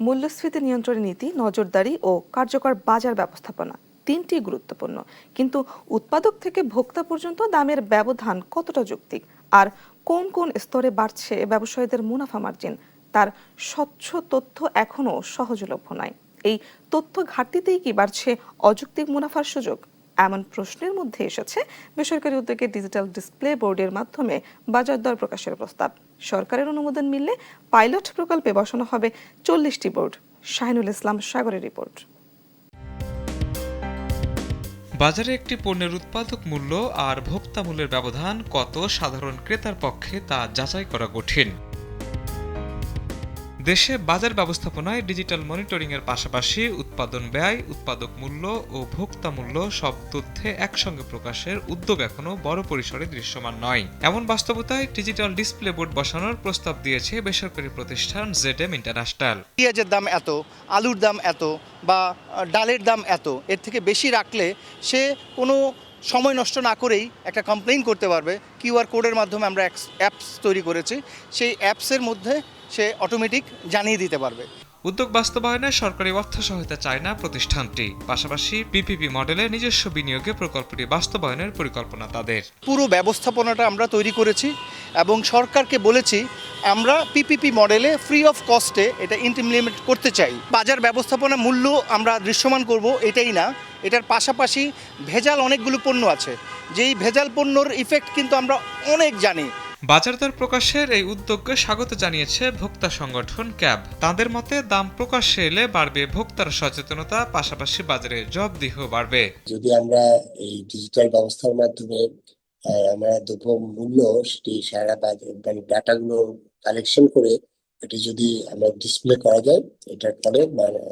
মূল্যস্ফীতি নিয়ন্ত্রণ নীতি, নজরদারি ও কার্যকর বাজার ব্যবস্থাপনা তিনটি গুরুত্বপূর্ণ, কিন্তু উৎপাদক থেকে ভোক্তা পর্যন্ত দামের ব্যবধান কতটা যৌক্তিক আর কোন কোন স্তরে বাড়ছে ব্যবসায়ীদের মুনাফা মার্জিন, তার স্বচ্ছ তথ্য এখনও সহজলভ্য নয়। এই তথ্য ঘাটতিতেই কি বাড়ছে অযৌক্তিক মুনাফার সুযোগ? এমন প্রশ্নের মধ্যে এসেছে বেসরকারি উদ্যোগে ডিজিটাল ডিসপ্লে বোর্ডের মাধ্যমে বাজার দর প্রকাশের প্রস্তাব। সরকারের অনুমোদন মিললে পাইলট প্রকল্পে বসানো হবে 40টি বোর্ড। শাহিনুল ইসলাম সাগরের রিপোর্ট। বাজারে একটি পণ্যের উৎপাদক মূল্য আর ভোক্তা মূল্যের ব্যবধান কত সাধারণ ক্রেতার পক্ষে তা যাচাই করা কঠিন। দেশে বাজার ব্যবস্থাপনায় ডিজিটাল মনিটরিং এর পাশাপাশি উৎপাদন ব্যয়, উৎপাদক মূল্য ও ভোক্তা মূল্য সব তথ্যে একসঙ্গে প্রকাশের উদ্যোগ এখনো বড় পরিসরে দৃশ্যমান নয়। এমন বাস্তবতায় ডিজিটাল ডিসপ্লে বোর্ড বসানোর প্রস্তাব দিয়েছে বেসরকারি প্রতিষ্ঠান ZM ইন্টারন্যাশনাল। পেঁয়াজের দাম এত, আলুর দাম এত বা ডালের দাম এত, এর থেকে বেশি রাখলে সে কোনো সময় নষ্ট না করেই একটা কমপ্লেইন করতে পারবে। QR কোডের মাধ্যমে আমরা অ্যাপস তৈরি করেছি, সেই অ্যাপসের মধ্যে সে অটোমেটিক জানিয়ে দিতে পারবে। উদ্যোগ বাস্তবায়নে সরকারি অর্থ সহায়তা চায় না প্রতিষ্ঠানটি, পাশাপাশি PPP মডেলে নিজস্ব বিনিয়োগে প্রকল্পটি বাস্তবায়নের পরিকল্পনা তাদের। পুরো ব্যবস্থাপনাটা আমরা তৈরি করেছি এবং সরকারকে বলেছি আমরা PPP মডেলে ফ্রি অফ কস্টে এটা ইমপ্লিমেন্ট করতে চাই। বাজার ব্যবস্থাপনা মূল্য আমরা দৃশ্যমান করব এটাই না, এটার পাশাপাশি ভেজাল অনেকগুলো পণ্য আছে, যেই ভেজাল পণ্যর ইফেক্ট কিন্তু আমরা অনেক জানি। বাজার দর প্রকাশের এই উদ্যোগকে স্বাগত জানিয়েছে ভোক্তা সংগঠন ক্যাব। তাদের মতে দাম প্রকাশ্যে এলে বাড়বে ভোক্তার সচেতনতা, পাশাপাশি বাজারে জবাবদিহিও বাড়বে। যদি আমরা এই ডিজিটাল ব্যবস্থার মাধ্যমে আমরা দ্রব্য মূল্য সেটি সারা বাজার মানে ডাটাগুলো কালেকশন করে এটি যদি আমরা ডিসপ্লে করা যায়, এটার ফলে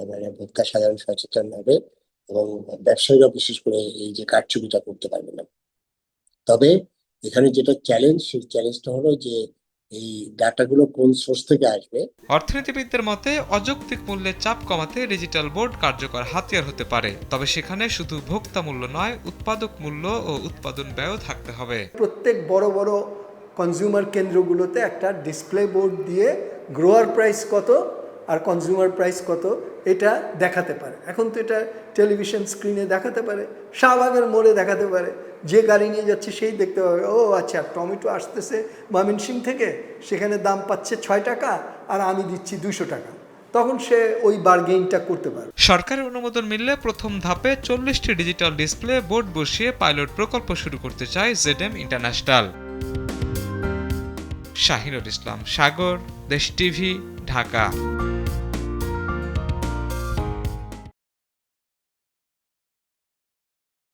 মানে ভোক্তা সাধারণ সচেতন হবে এবং ব্যবসায়ীরা বিশেষ করে এই যে কারচুপিটা করতে পারবে না। তবে এখানে যেটা চ্যালেঞ্জ, সেই চ্যালেঞ্জটা হলো যে এই ডাটাগুলো কোন সোর্স থেকে আসবে। অর্থনীতিবিদদের মতে অযৌক্তিক মূল্যের চাপ কমাতে ডিজিটাল বোর্ড কার্যকর হাতিয়ার হতে পারে, তবে সেখানে শুধু ভোক্তা মূল্য নয়, উৎপাদক মূল্য ও উৎপাদন ব্যয়ও থাকতে হবে। প্রত্যেক বড় বড় কনজিউমার কেন্দ্রগুলোতে একটা ডিসপ্লে বোর্ড দিয়ে গ্রোয়ার প্রাইস কত আর কনজিউমার প্রাইস কত এটা দেখাতে পারে। এখন তো এটা টেলিভিশন স্ক্রিনে দেখাতে পারে, শাহবাগের মোড়ে দেখাতে পারে, যে গাড়ি নিয়ে যাচ্ছে সেই দেখতে পাবে, ও আচ্ছা টমেটো আসতেছে ময়মনসিংহ থেকে, সেখানে দাম পাচ্ছে 6 টাকা আর আমি দিচ্ছি 200 টাকা, তখন সে ওই বার্গেইনটা করতে পারে। সরকারের অনুমোদন মিললে প্রথম ধাপে 40টি ডিজিটাল ডিসপ্লে বোর্ড বসিয়ে পাইলট প্রকল্প শুরু করতে চায় ZM ইন্টারন্যাশনাল। শাহিনুল ইসলাম সাগর, দেশ টিভি, ঢাকা।